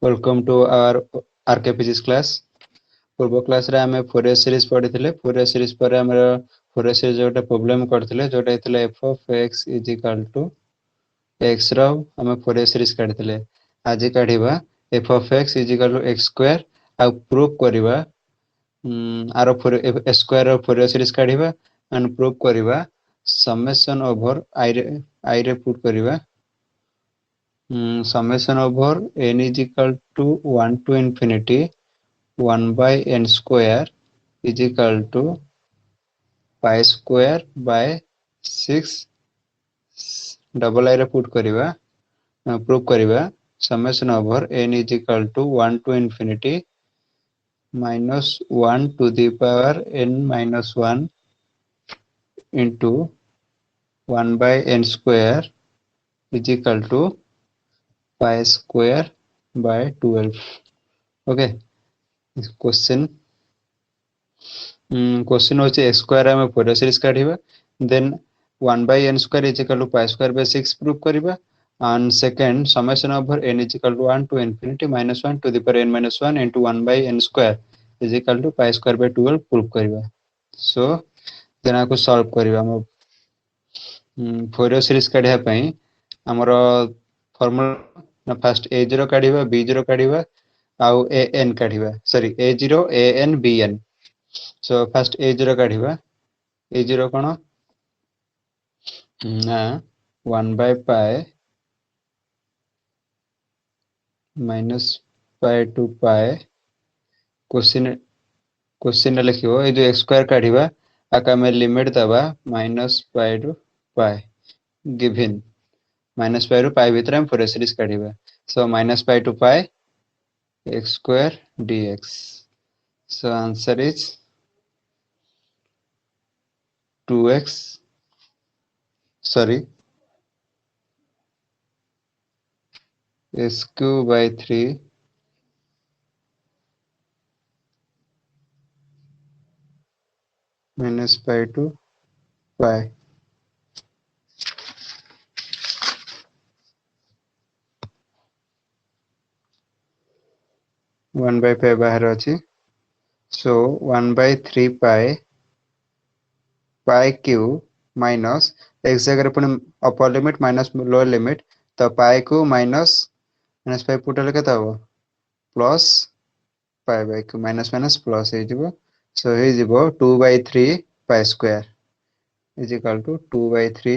Welcome to our RK Physics class. पूर्व class रे आमे फोरियर सीरीज पढ़िथिले फोरियर सीरीज पर हमर फोरियर सीरीज जोटा प्रॉब्लम करथिले जोटा हेतले f of x is equal to x रो हमें फोरियर सीरीज काढिथिले आज काढिबा f of x is equal to x square आ प्रूफ करबा आरो फोरियर स्क्वायर रो फोरियर सीरीज काढिबा एंड प्रूफ करबा समेशन ओवर i रे पुट करबा summation over n is equal to 1 to infinity 1 by n square is equal to pi square by 6 double I रे put करिवा proof करिवा summation over n is equal to 1 to infinity minus 1 to the power n minus 1 into 1 by n square is equal to pi square by 12. Okay, question question होचे x square हम Fourier series काढिबा then 1 by n square is equal to pi square by 6 proof करिबा and second summation over n is equal to 1 to infinity minus 1 to the power n minus 1 into 1 by n square is equal to pi square by 12 proof करिबा so then आको solve करिबा हम Fourier series काढिया पई हमरो formula ना first a0 काढिबा b0 काढिबा आउ an काढिबा sorry a0 an bn so first a0 काढिबा a0 कोन ना 1 by pi minus pi to pi question लिखिबो ए जो x स्क्वायर काढिबा आका में लिमिट दबा minus pi to pi given minus pi to pi भीतर हम फोरियर सीरीज काढिबा so minus pi to pi x square dx so answer is 2x sorry s cube by 3 minus pi to pi 1 by pi बाहर अछि so 1 by 3 pi pi cube minus x जगह पर upper limit minus lower limit तो pi को minus pi पुटले केता हो plus pi by q minus minus plus हे जिवो so हे जिवो 2 by 3 pi square is equal to 2 by 3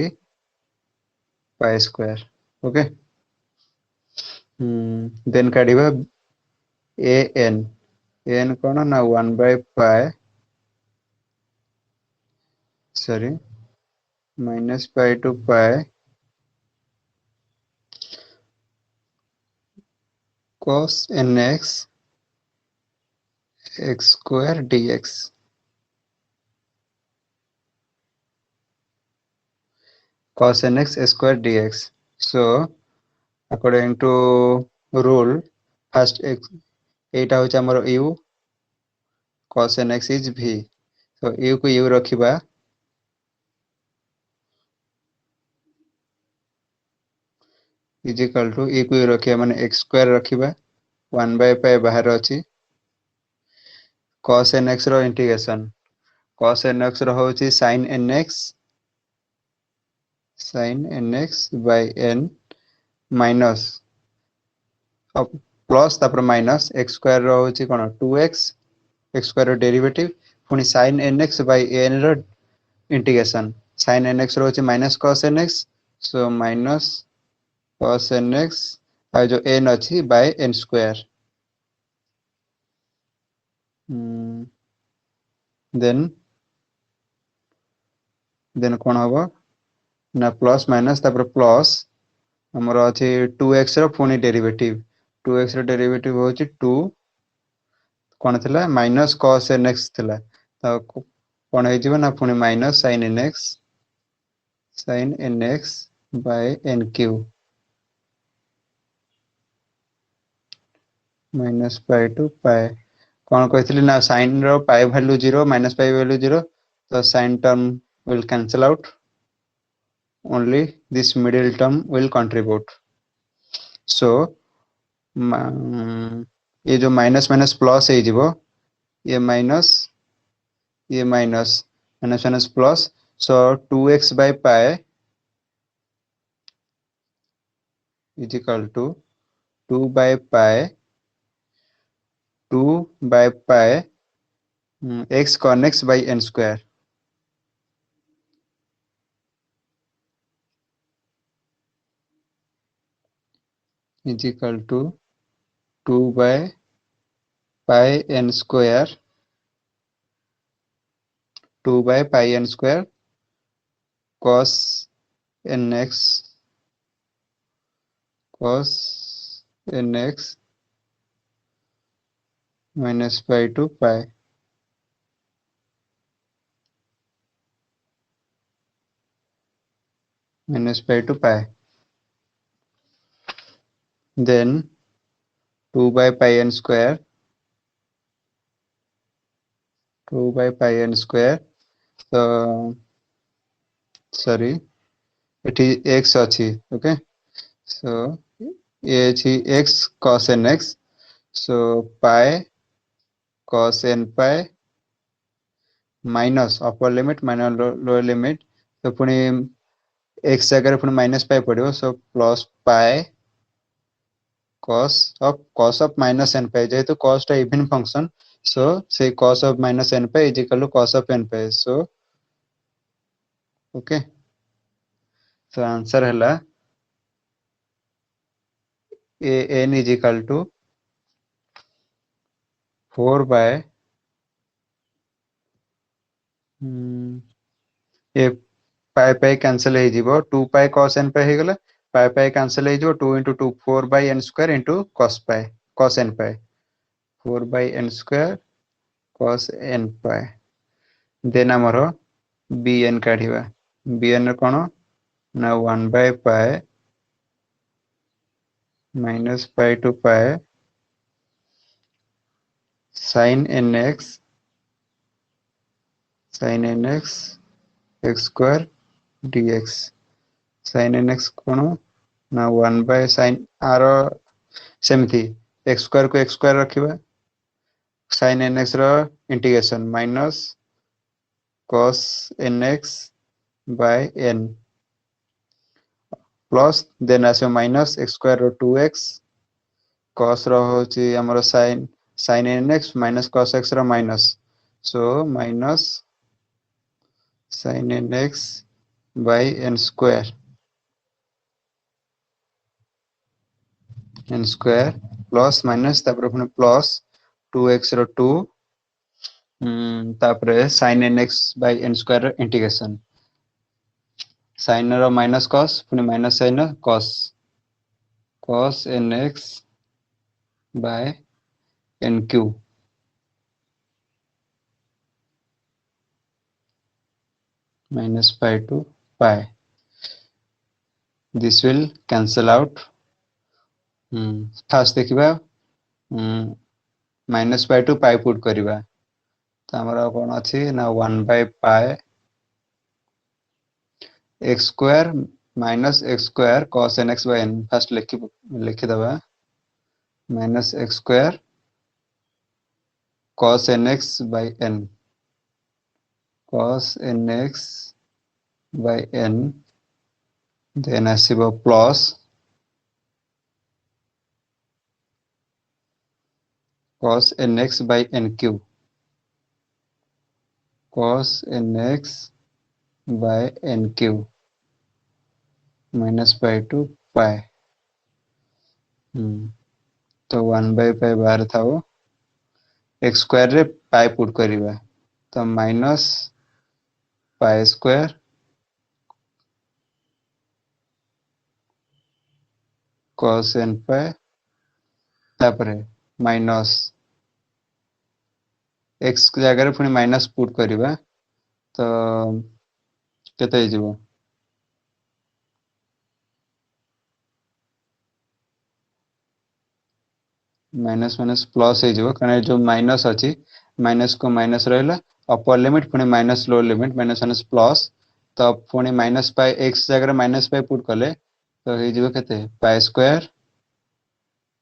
pi square okay then काढिबा an कोन ना 1 by pi sorry minus pi to pi cos nx x square dx cos nx square dx so according to rule first x एटा होचा हमर u cos nx is v so u को u रखिबा is equal to u को u रखिबा माने x square रखिबा 1 by pi बाहर अछि cos nx रो integration cos nx रो होची sin nx by n minus plus तापर माइनस x स्क्वायर रो होची कोन 2x x स्क्वायर रो डेरिवेटिव पुनी sin nx by n रो इंटीग्रेशन sin nx रो होची minus cos nx so minus cos nx आ जो n अछि by n स्क्वायर देन कोन होबो ना प्लस माइनस तापर प्लस हमर अछि 2x रो पुनी डेरिवेटिव 2x रो डेरिवेटिव होची 2 कोन थिला माइनस cos nx थिला त कोन हे जिवो ना पुनी minus sin nx by nq minus pi to pi कोन कहथिली ना sin रो pi value 0 minus pi value 0 तो sin term will cancel out only this middle term will contribute so ये जो माइनस माइनस प्लस हो ये माइनस ये minus minus minus plus so 2x/पाई is equal to 2/पाई 2/पाई x connects by n square is equal to 2/pi n square 2/pi n square cos nx cos nx minus pi to pi minus pi to pi then 2/pi n square 2/pi n square so sorry it is x ଅଛି okay so ये ଅଛି x cos nx so pi cos n pi minus upper limit minus lower limit तो पुणी x जगह पुणी minus pi पड़ो so plus pi cos of minus n pi जेहेतु cos टा even function so say cos of minus n pi is equal to cos of n pi so okay so answer हला a n is equal to 4 by A pi pi cancel हो जीवो 2 पाई cos n pi हो गला पाई pi cancel हो जीवो 2 into 2 4 by n square into cos n pi 4 by n square cos n pi then हमर bn काढिबा bn कोन ना 1 by pi minus pi to pi sin nx x square dx sin nx कोन ना 1 by sin r सेमथी x square को x square रखिबा sin nx रो integration minus cos nx by n plus then आसे minus x square रो 2x cos रो होची हमरो sin nx minus cos x रो minus so minus sin nx by n square plus minus तापर पुनी प्लस 2x रो 2 तापर sin nx by n square integration sin रो माइनस cos पुनी minus sin cos nx by n cube minus pi to pi this will cancel out first देखिबा minus pi to pi put करिबा तो हमरा कोन अछि ना 1 by pi x square minus x square cos nx by n fast लिखि दबा minus x square cos nx by n cos nx by n then आसीबो plus cos nx by n cube cos nx by n cube minus pi to pi तो 1 by pi बाहर था वो x square रे pi put करिबा तो minus pi square cos n pi तापरे minus x जगह रे पुनी माइनस पुट करिबा तो केते हो जीवो माइनस माइनस प्लस हो जीवो कारण जो माइनस अछि माइनस को माइनस रहला अपर लिमिट पुनी minus lower limit minus minus plus तो पुनी माइनस पाई x जगह रे माइनस पाई पुट कले तो हो जीवो केते पाई स्क्वायर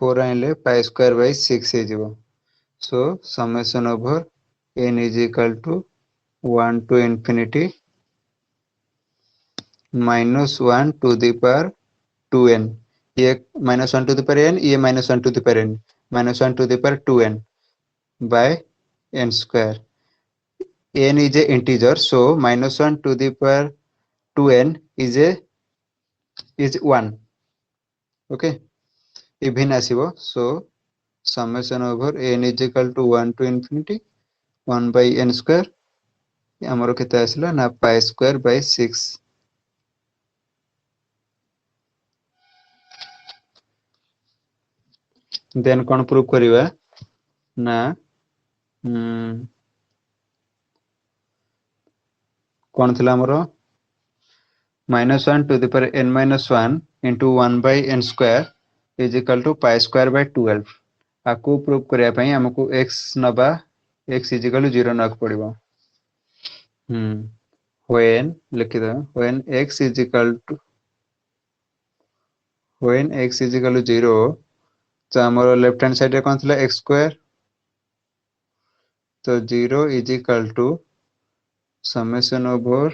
4 आइले पाई स्क्वायर बाय 6 हे जिवो so summation over n is equal to 1 to infinity -1 to the power 2n ये -1 टू द पावर n ये -1 to the power n -1 to the power 2n by n square n is a integer so -1 to the power 2n is 1 okay even आसीबो so summation over n is equal to 1 to infinity 1 by n square हमरो केते आसला ना pi square by 6 then कोन prove करिवा ना कोन थिला हमरो -1 to the power n minus 1 into 1 by n square is equal to pi square by 12 आकु prove करिया पई हमकु x नबा x is equal to 0 नक पड़िबो when लिखि दो when x is equal to 0 तो हमरो लेफ्ट हैंड साइड रे कोन थिला x स्क्वायर तो 0 is equal to summation over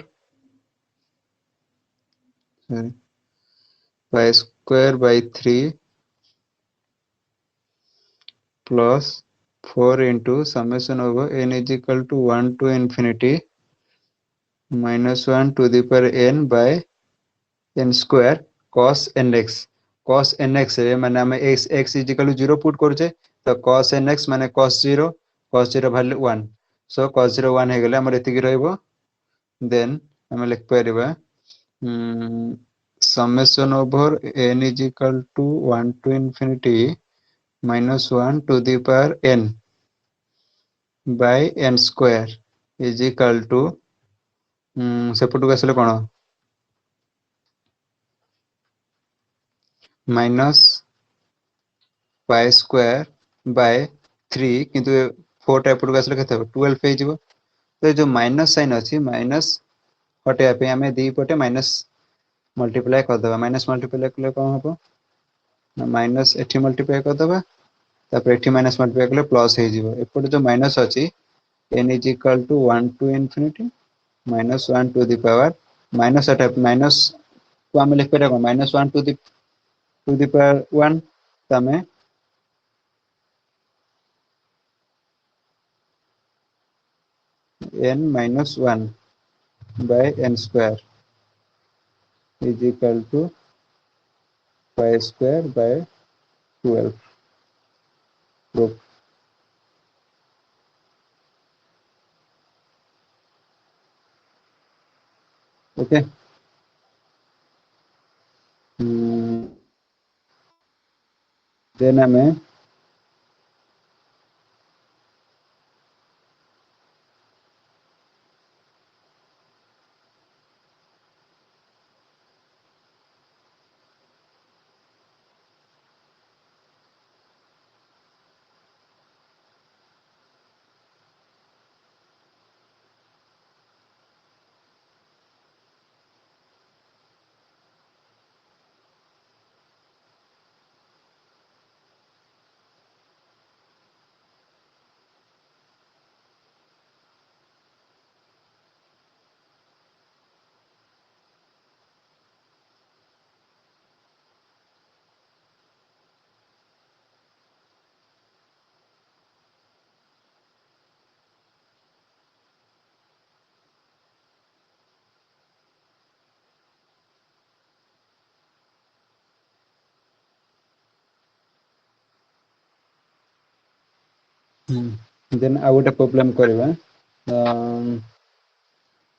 pi square by 3 plus 4 into summation over n is equal to 1 to infinity -1 to the power n by n square cos nx रे माने हम x is equal to 0 put करछे तो cos nx माने cos 0 value 1 सो cos 0 1 हे गेले हमर एतिकी रहइबो then हम लिख परिबा summation over n is equal to 1 to infinity -1 to the power n by n square is equal to सेपटू आसले कोन माइनस पाई स्क्वायर बाय 3 किंतु 4 टा एपटू आसले केते 12 पे जिवो तो जो माइनस साइन अछि माइनस हटे पे हमें दी पटे माइनस मल्टीप्लाई कर दबा माइनस मल्टीप्लाई करले कोन हबो माइनस एठी मल्टीप्लाई कर दबा तापर एठी माइनस मल्टीप्लाई करले प्लस हे जिवो एपटे जो माइनस अछि n is equal to 1 to infinity -1 to the power minus attack minus को हम लिख पे -1 to the power 1 तमे n minus 1 by n square is equal to pi square by 12 proof okay then हमें then I would problem करिवा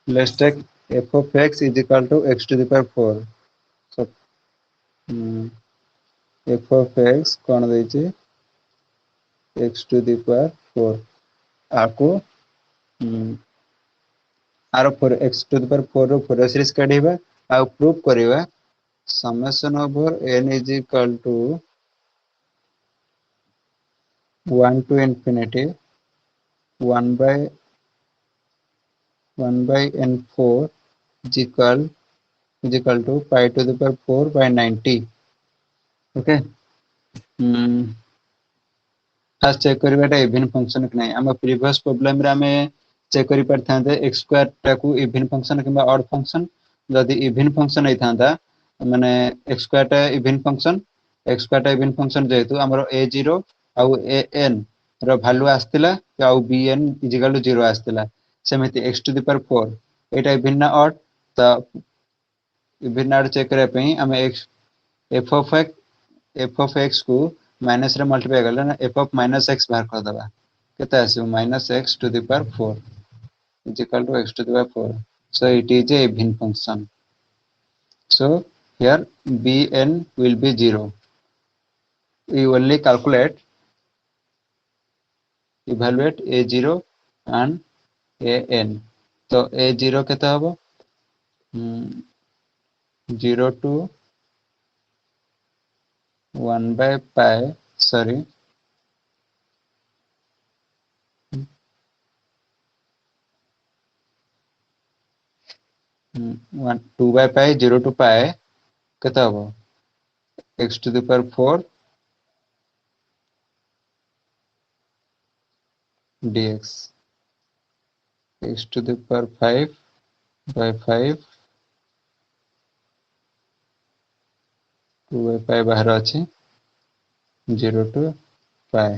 let's take f of x is equal to x to the power 4 so f of x कोन दै छै x to the power 4 आको आरो 4 x to the power 4 रो 4 series काढिबा आ proof करिवा summation over n is equal to 1 to infinity 1 by n4 is equal to pi to the power 4 by 90 okay first check करवाटा even function कि नहीं आम प्रीवियस प्रॉब्लम रे आमे चेक करि परथांते x स्क्वायर टाकू इवन फंक्शन किबा ऑड फंक्शन जदि इवन फंक्शन होई थांदा माने x स्क्वायर टा इवन फंक्शन x स्क्वायर टा इवन फंक्शन जेतु हमरो a0 आउ an रो वैल्यू आस्तिला आउ bn इक्वल टू 0 आस्तिला सेमिति x टू द पावर 4 एटा इवन ना ऑड त इवन ऑड चेक करे पई हमें x f of x को माइनस रे मल्टीप्लाई करले ना f of माइनस x बाहर कर दबा केते आसी minus x to the power 4 is equal to x to the power 4 so it is a even function so here bn will be 0 we only calculate evaluate a0 and an तो a0 केते हबो 0 to 1 by pi sorry 1 2 by pi 0 to pi केते हबो x to the power 4 dx x to the power 5 by 5 2 by pi बाहर अछि 0 to pi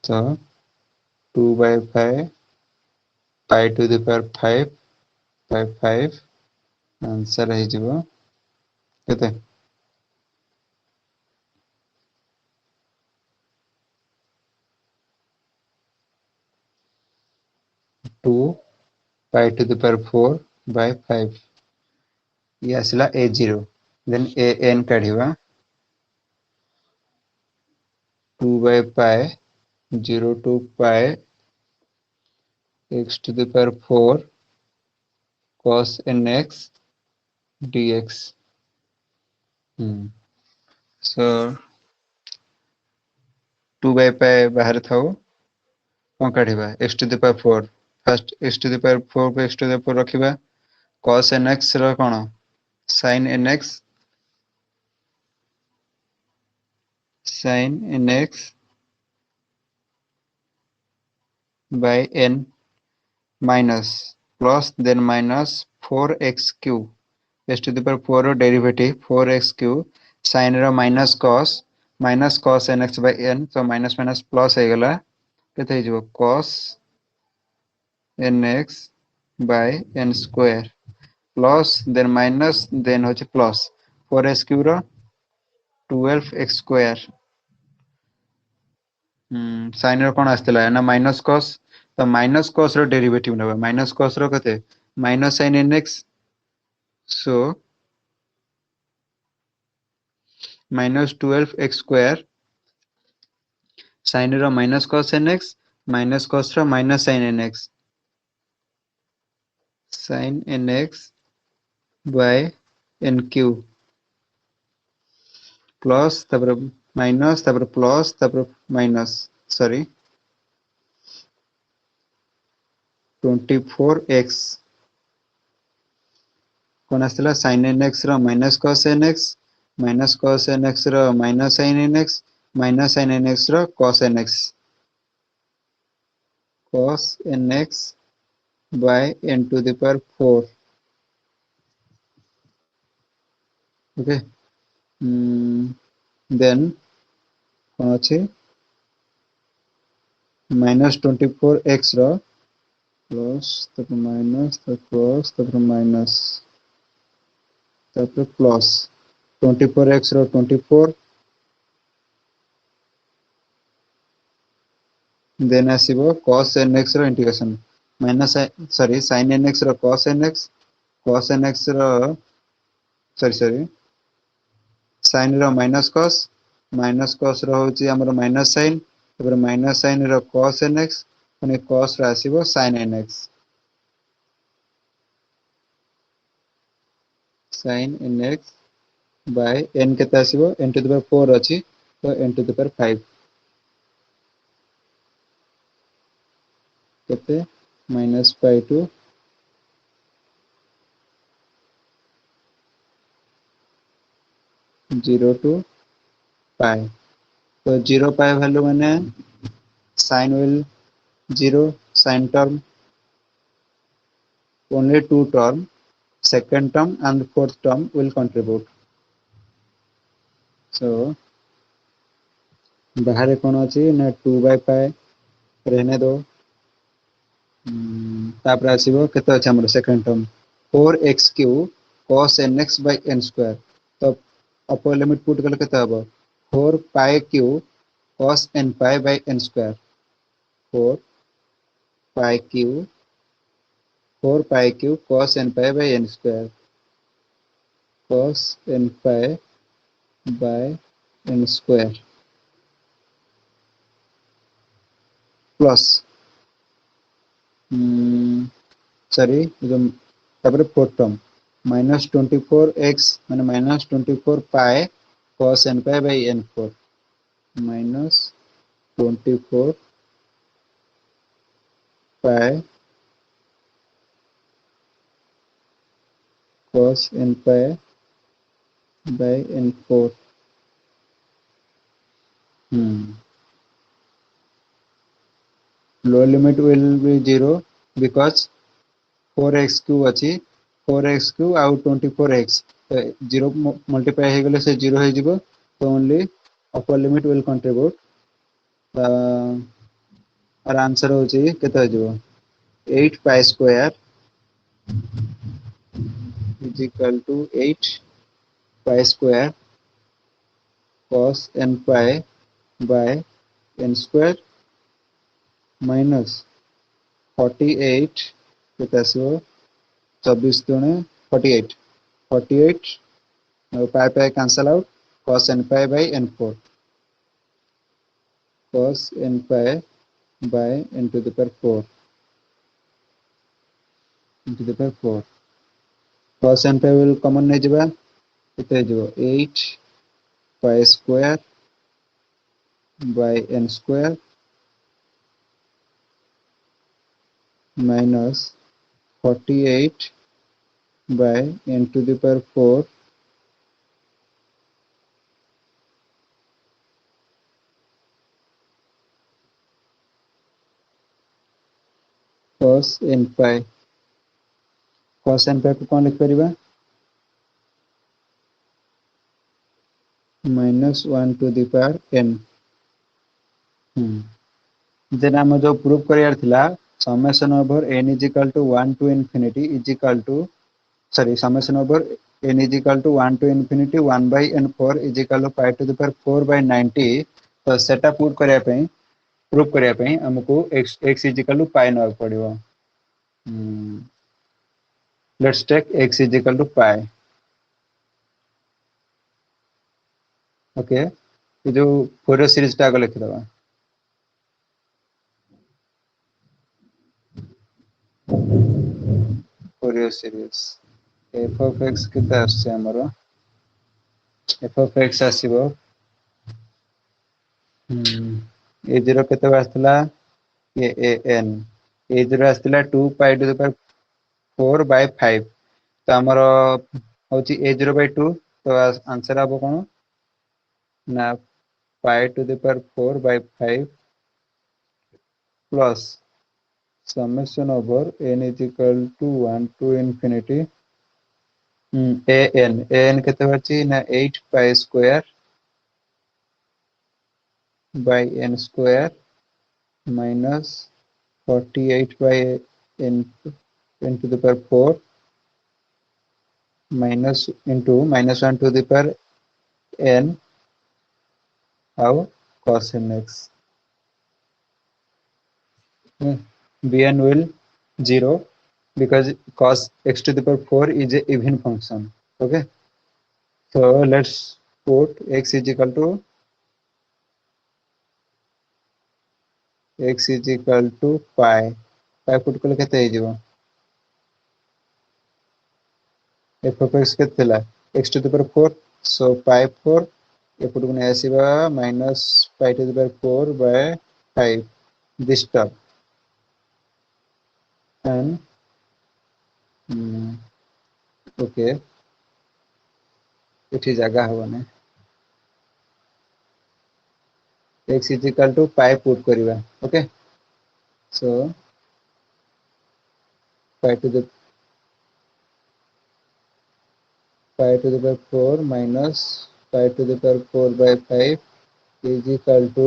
so 2 by 5 pi to the power 5 by 5 answer है जीवो केते 2 pi to the power 4 by 5 ये आसला a0 then an काढिबा 2 by pi 0 to pi x to the power 4 cos nx dx so 2 by pi बाहर थाओ कोन काढिबा x to the power 4 first x to the power 4 को x to the power रखिबा cos nx रो कोन sin nx by n minus plus then minus 4x cube x to the power 4 रो derivative 4x cube sin रो minus cos nx by n so minus minus plus हे गला केते हे जबो cos nx by n square plus then minus then होचे plus 4x cube रो 12x square sin रो कोन आस्तला ना minus cos तो minus cos रो derivative नबा minus cos रो कते minus sin nx so minus 12x square sin रो minus cos nx minus cos row minus sin nx by n cube plus तापर minus तापर plus तापर minus sorry 24x कोन आस्तला sin nx रो minus cos nx रो minus sin nx रो cos nx by n to the power 4 okay then कोन अछि minus 24x रो plus तापर minus तापर plus तापर minus तापर plus 24x रो 24 then आसीबो cos nx रो integration minus sorry sin nx रो cos nx रो sorry sin रो minus cos रो होची हमर minus sin तापर minus sin रो cos nx आणि cos row आसीबो sin nx by n केते आसीबो n to the power 4 अछि तो n to the power 5 केते minus pi to 0 to pi. तो 0 पाई वैल्यू मैंने sine will 0, sine term only two term, second term and fourth term will contribute. So बाहर कौन अच्छी ना 2/पाई रहने दो। तापर आसीबो केते अछि हमर second term 4x³ cos nx by n square। तो अपर लिमिट पुट कले केते हबो 4π³ cos nπ by n square। 4π³ 4π³ cos nπ by n square cos nπ by n square plus sorry जो तापर फोर्थ टर्म -24x माने -24π cos nπ by n4 -24π cos nπ by n4। Lower limit will be 0 because 4x³ अछि 4x³ आउ 24x तो 0 multiply हे गेले से 0 हे जिवो तो only upper limit will contribute. और आंसर होची केते हो जिवो 8π² is equal to 8π² cos nπ by n square minus 48 केते आसो 24 दुने 48 48 pi pi cancel out cos nπ by n4 cos nπ by n to the power 4 into the power 4 cos nπ will common नै जिबा केते जिवो 8π² by n square minus 48 by n to the power 4 cos nπ। cos nπ को कौन लिख परिबा -1 to the power n। Then हम जो प्रूव करियार थिला summation over n is equal to 1 to infinity is equal to summation over n is equal to 1 to infinity 1 by n4 is equal to pi to the power 4 by 90। तो सेटा put करिया पई prove करिया पई हमको x is equal to pi न पड़िबो। Let's take x is equal to pi। Okay ये जो फोरियर सीरीज टा को लिख दबा Fourier series f of x केते आसे हमरो f of x आसीबो ए जीरो केते आस्तला ये an ए जीरो आस्तला 2 pi to the power 4 by 5। तो हमरो होची a0 by 2 तो आंसर आबो कोन ना pi to the power 4 by 5 plus summation over n is equal to 1 to infinity an केते होची ना 8π² by n square minus 48 by n to the power 4 minus into -1 to the power n how cos nx। bn will 0 because cos x to the power 4 is a even function। okay so let's put x is equal to pi pi put कले केते हे जिवो f of x केतेला x to the power 4 so pi 4 एपुट को आसीबा minus pi to the power 4 by 5 this term and okay एठी जगह होने x is equal to pi put करिवा okay so pi to the pi to the power 4 minus pi to the power 4 by 5 is equal to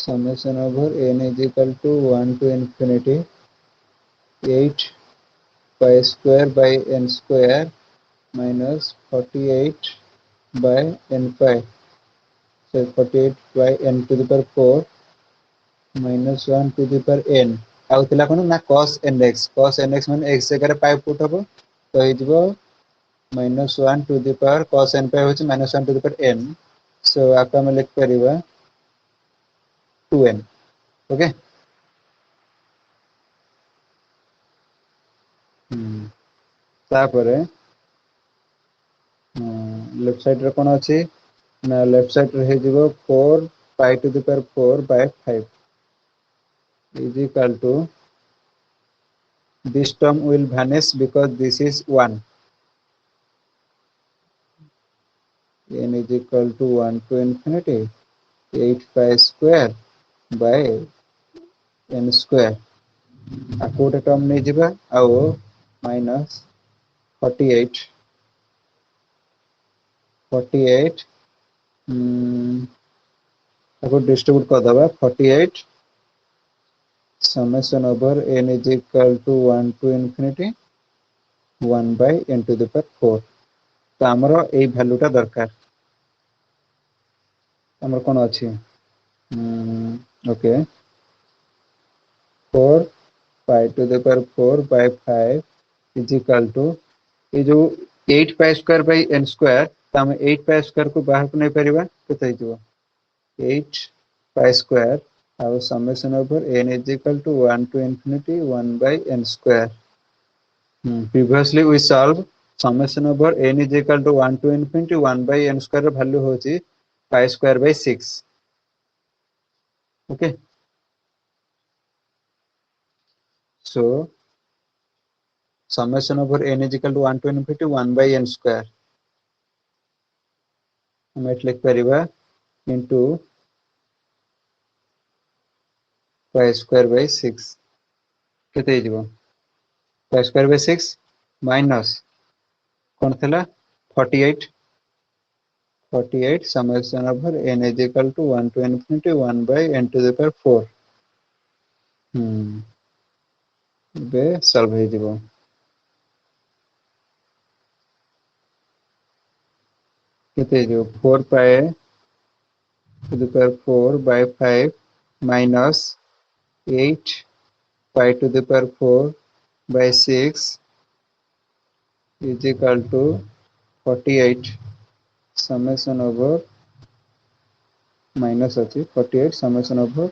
summation over n is equal to 1 to infinity 8 pi square by n square minus 48 by n pi. So 48 by n to the power 4 minus 1 to the power n. आउ थिला कोन ना cos nx माने x जगह pi put हबो तो हिजबो minus 1 to the power cos n pi होची minus 1 to the power n. So आका हम लिख परिबा 2n ओके तापरे लेफ्ट साइड रे कोन अछि ना लेफ्ट साइड रे हिजबो 4 pi to the power 4 by 5 is equal to this term will vanish because this is 1 n is equal to 1 to infinity 8 pi square by n square आ कोटे term नहीं जिबा आओ minus 48 48 ताको distribute कर दबा 48 summation over n is equal to 1 to infinity 1 by n to the power 4 तो हमरो ए वैल्यूटा दरकार हमर कोन अछि okay 4 pi to the power 4 by 5 is equal to ये जो 8 pi square by n square तो हम 8 pi square को बाहर को नहीं परिबा केते हिजो 8 pi square our summation over n is equal to 1 to infinity 1 by n square. Previously we solved summation over n is equal to 1 to infinity 1 by n square value होची pi square by 6 okay so summation over n is equal to 1 to infinity 1 by n square हम eight लिख परिबा into pi square by 6 केते हिजबो pi square by 6 minus कोन थला 48 48 summation over n is equal to 1 to infinity 1 by n to the power 4 बे solve हो जिवो केते जो 4 pi to the power 4 by 5 minus 8 pi to the power 4 by 6 is equal to 48 summation over minus अछि 48 summation over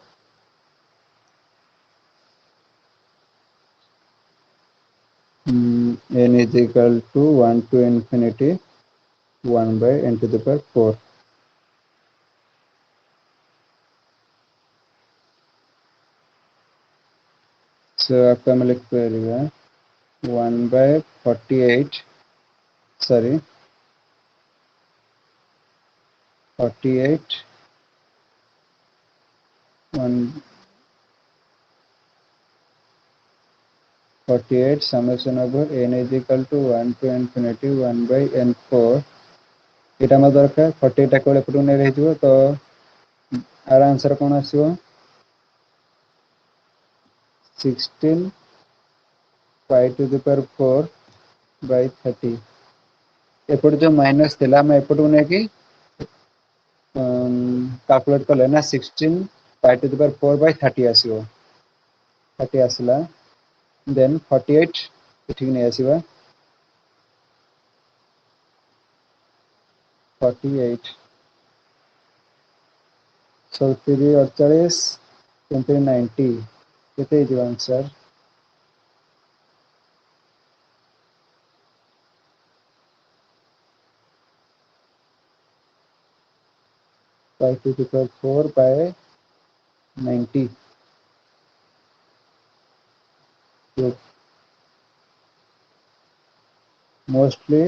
n is equal to 1 to infinity 1 by n to the power 4 so आपका हम लिख परिबा 1 by 48 sorry 48 1 48 summation over n is equal to 1 to infinity 1 by n 4 एटा म दरकार 48 टा कोले पटु नै रहि जइबो तो आर आंसर कोन आसीबो 16 pi to the power 4 by 30 एपट जो माइनस थिला मैं एपट ने की कैलकुलेट कर लेना 16 pi to the power 4 by 30 आसीबो 30 आसला देन 48 ठीक नै आसीबा 48 33 48 90 केते जो answer 5 to the power 4 by 90 so mostly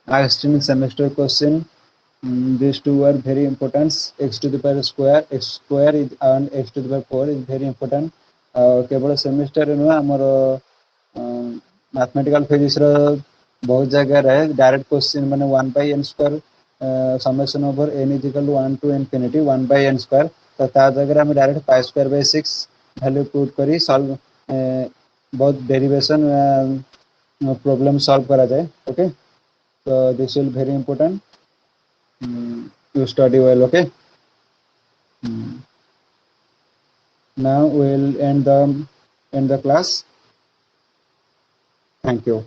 asked in semester question These two are very important. X to the power square, x square is and x to the power 4 is very important. केवल semester नुह आमर mathematical physics बहुत जगह रहे direct question माने 1 by n square summation over n is equal to 1 to infinity 1 by n square तो ता जगह हम direct pi square by 6 value put करी सॉल्व बहुत डेरिवेशन प्रॉब्लम सॉल्व करा जाए. Okay, so this will very important. You study well. Okay. Now we'll end the class. Thank you.